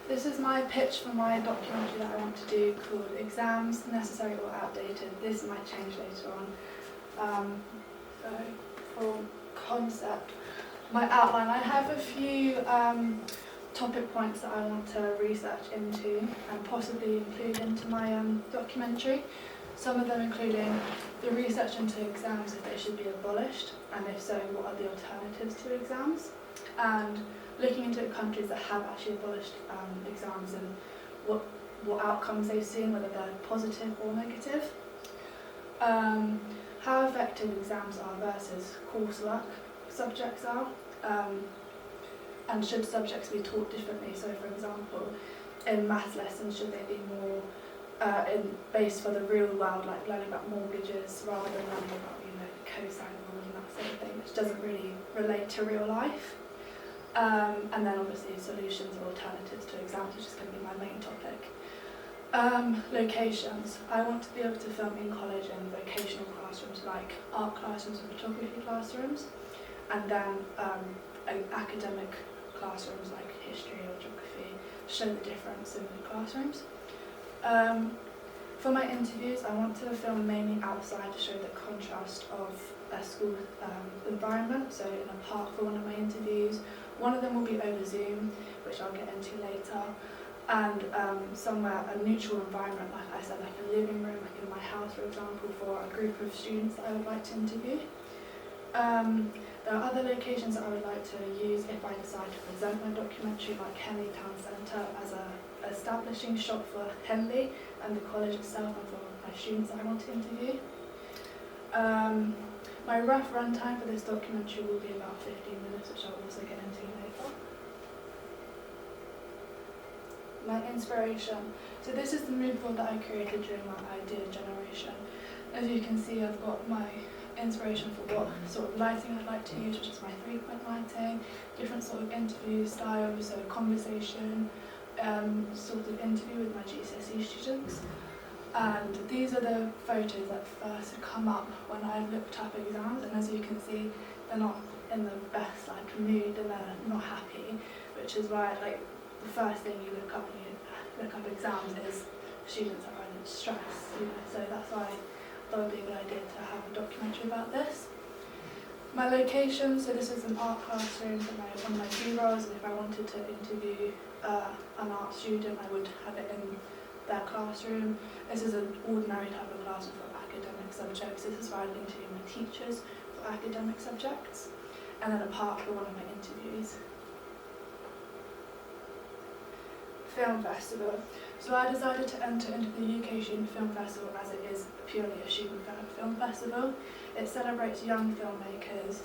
This is my pitch for my documentary that I want to do called Exams, Necessary or Outdated. This might change later on. So for concept, my outline, I have a few topic points that I want to research into and possibly include into my documentary. Some of them including the research into exams, if they should be abolished, and if so, what are the alternatives to exams, and looking into countries that have actually abolished exams and what outcomes they've seen, whether they're positive or negative. How effective exams are versus coursework subjects are, and should subjects be taught differently. So for example, in maths lessons, should they be more based for the real world, like learning about mortgages rather than learning about cosine rules and that sort of thing, which doesn't really relate to real life. And then obviously solutions or alternatives to exams, which is going to be my main topic. Locations. I want to be able to film in college and vocational classrooms like art classrooms and photography classrooms, and then academic classrooms like history or geography, show the difference in the classrooms. For my interviews, I want to film mainly outside to show the contrast of a school environment, so in a park for one of my interviews. One of them will be over Zoom, which I'll get into later, and somewhere, a neutral environment, like I said, like a living room, like in my house, for example, for a group of students that I would like to interview. There are other locations that I would like to use if I decide to present my documentary, like Henley Town Centre as a establishing shop for Henley and the college itself and for my students that I want to interview. My rough runtime for this documentary will be about 15 minutes, which I'll also get into later. My inspiration. So this is the mood board that I created during my idea generation. As you can see, I've got my inspiration for what sort of lighting I'd like to use, which is my 3-point lighting, different sort of interview styles, so conversation, sort of interview with my GCSE students. And these are the photos that first come up when I looked up exams, and as you can see, they're not in the best mood and they're not happy, which is why the first thing you look up when you look up exams is students are in stress, so that's why I thought it would be a good idea to have a documentary about this. My location, so this is an art classroom for one of my B-rolls, and if I wanted to interview an art student, I would have it in their classroom. This is an ordinary type of classroom for academic subjects. This is where I'd interview my teachers for academic subjects, and then a park for one of my interviews. Film Festival. So I decided to enter into the UK Student Film Festival as it is purely a student film festival. It celebrates young filmmakers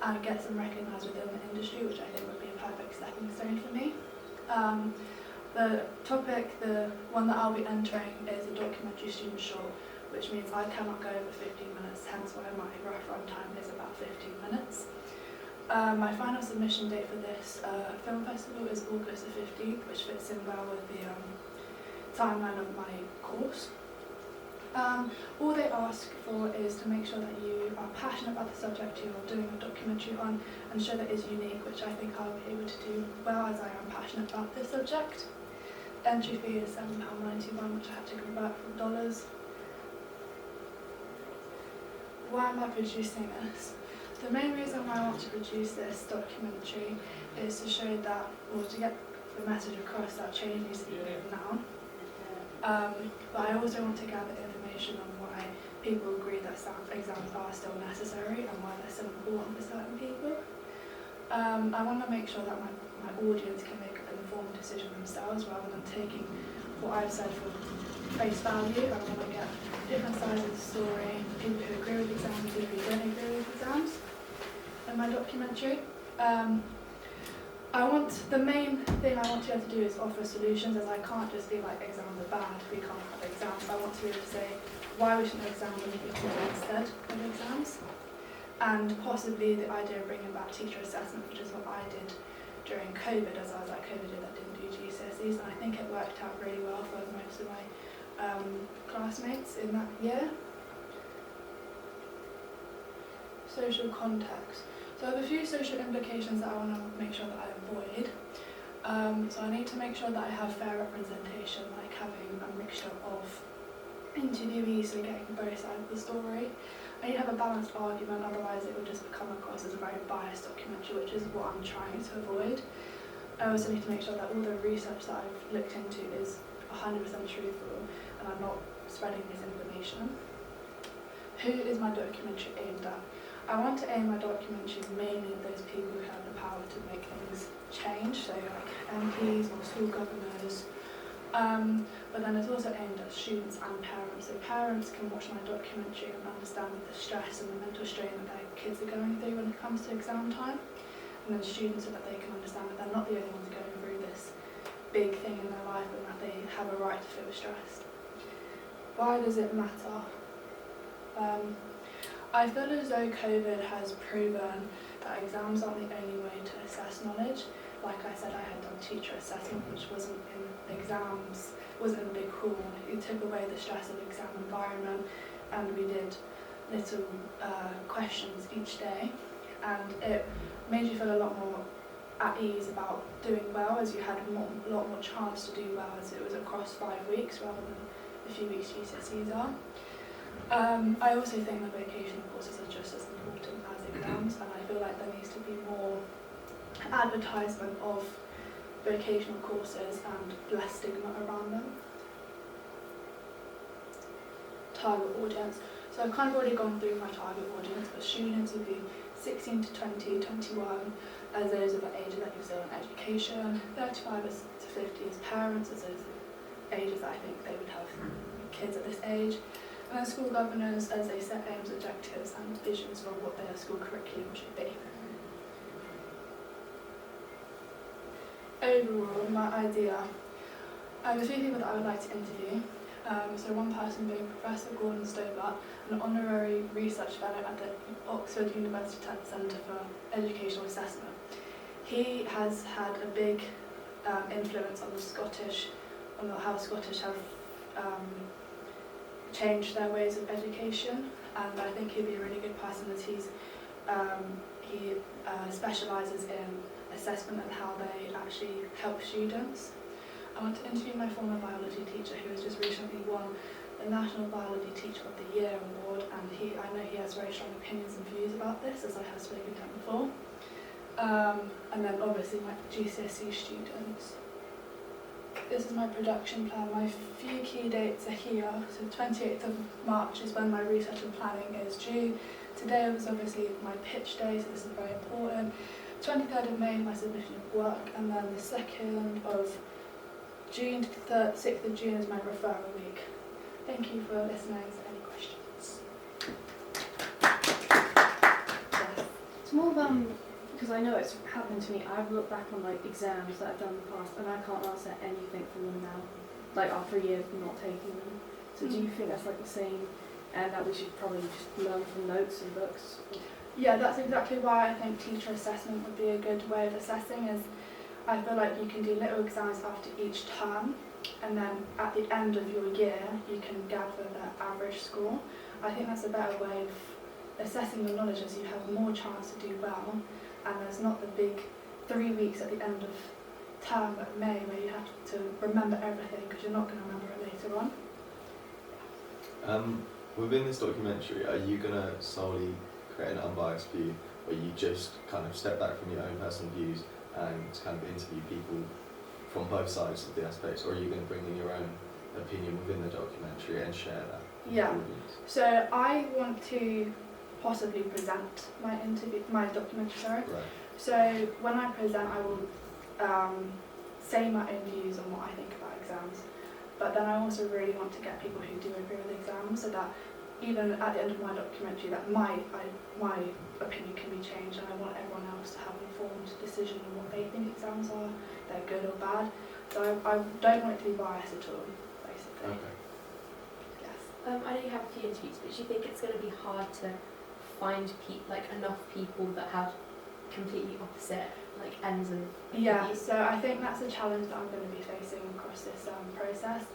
and gets them recognised within the industry, which I think would be a perfect stepping stone for me. The topic, the one that I'll be entering, is a documentary student short, which means I cannot go over 15 minutes, hence why my rough run time is about 15 minutes. My final submission date for this film festival is August the 15th, which fits in well with the timeline of my course. All they ask for is to make sure that you are passionate about the subject you're doing a documentary on and show that it's unique, which I think I'll be able to do well as I am passionate about this subject. Entry fee is £7.91, which I had to convert from dollars. Why am I producing this? The main reason why I want to produce this documentary is to show that, or to get the message across that change needs to be made now. But I also want to gather information on why people agree that exams are still necessary and why they're still important for certain people. I want to make sure that my audience can make an informed decision themselves rather than taking what I've said for face value. I want to get different sides of the story, people who agree with exams, people who don't agree with exams in my documentary. The main thing I want to be able to do is offer solutions, as I can't just be like, exams are bad, we can't have exams. I want to be able to say why we shouldn't have exams and we can do instead of exams. And possibly the idea of bringing back teacher assessment, which is what I did during COVID, as I was at COVID that didn't do GCSEs, and I think it worked out really well for most of my classmates in that year. Social context. So I have a few social implications that I want to make sure that I avoid. So I need to make sure that I have fair representation, like having a mixture of interviewees, so getting both sides of the story. I need to have a balanced argument, otherwise it would just come across as a very biased documentary, which is what I'm trying to avoid. I also need to make sure that all the research that I've looked into is 100% truthful and I'm not spreading misinformation. Who is my documentary aimed at? I want to aim my documentary mainly at those people who have the power to make things change, so like MPs or school governors. But then it's also aimed at students and parents, so parents can watch my documentary and understand the stress and the mental strain that their kids are going through when it comes to exam time, and then students so that they can understand that they're not the only ones going through this big thing in their life and that they have a right to feel stressed. Why does it matter? I feel as though COVID has proven that exams aren't the only way to assess knowledge. Like I said, I had done teacher assessment, which wasn't in exams, wasn't in a big hall. It took away the stress of exam environment, and we did little questions each day, and it made you feel a lot more at ease about doing well, as you had a lot more chance to do well, as it was across 5 weeks rather than the few weeks GCSEs are. I also think that vocational courses are just as important as exams, and I feel like there needs to be more advertisement of vocational courses and less stigma around them. Target audience. So I've kind of already gone through my target audience, but students would be 16 to 20, 21, as those are the ages that you say on education, 35 to 50 as parents, as those ages that I think they would have kids at this age. And then school governors, as they set aims, objectives and visions for what their school curriculum should be. Overall, my idea, I have a few people that I would like to interview. So one person being Professor Gordon Stobart, an honorary research fellow at the Oxford University Centre for Educational Assessment. He has had a big influence on how Scottish have changed their ways of education, and I think he'd be a really good person as he specialises in assessment and how they actually help students. I want to interview my former biology teacher, who has just recently won the National Biology Teacher of the Year award, and I know he has very strong opinions and views about this, as I have spoken to him before. And then obviously my GCSE students. This is my production plan. My few key dates are here. So 28th of March is when my research and planning is due. Today was obviously my pitch day, so this is very important. 23rd of May, my submission of work, and then the 2nd of June to the 6th of June is my referral week. Thank you for listening. Is there any questions? Yes. It's more than, because I know it's happened to me, I've looked back on like exams that I've done in the past and I can't answer anything from them now, like after a year of not taking them. So do you think that's like the same, and that we should probably just learn from notes and books? Yeah, that's exactly why I think teacher assessment would be a good way of assessing, is I feel like you can do little exams after each term, and then at the end of your year you can gather the average score. I think that's a better way of assessing your knowledge, as you have more chance to do well, and there's not the big 3 weeks at the end of term at May where you have to remember everything, because you're not going to remember it later on. Within this documentary, are you going to solely create an unbiased view, where you just kind of step back from your own personal views and kind of interview people from both sides of the aspects, or are you going to bring in your own opinion within the documentary and share that with the audience? So I want to possibly present my documentary, Right. So when I present, I will say my own views on what I think about exams, but then I also really want to get people who do agree with exams, so that even at the end of my documentary, that my opinion can be changed, and I want everyone else to have an informed decision on what they think exams are, they're good or bad. So I don't want it to be biased at all, basically. Okay. Yes. I know you have a few interviews, but do you think it's going to be hard to find enough people that have completely opposite ends of interviews? Yeah, so I think that's a challenge that I'm going to be facing across this process.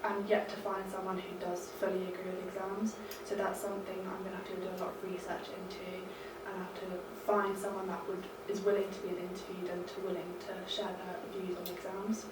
I'm yet to find someone who does fully agree with exams, so that's something I'm going to have to do a lot of research into, and I have to find someone that is willing to be interviewed and willing to share their views on exams.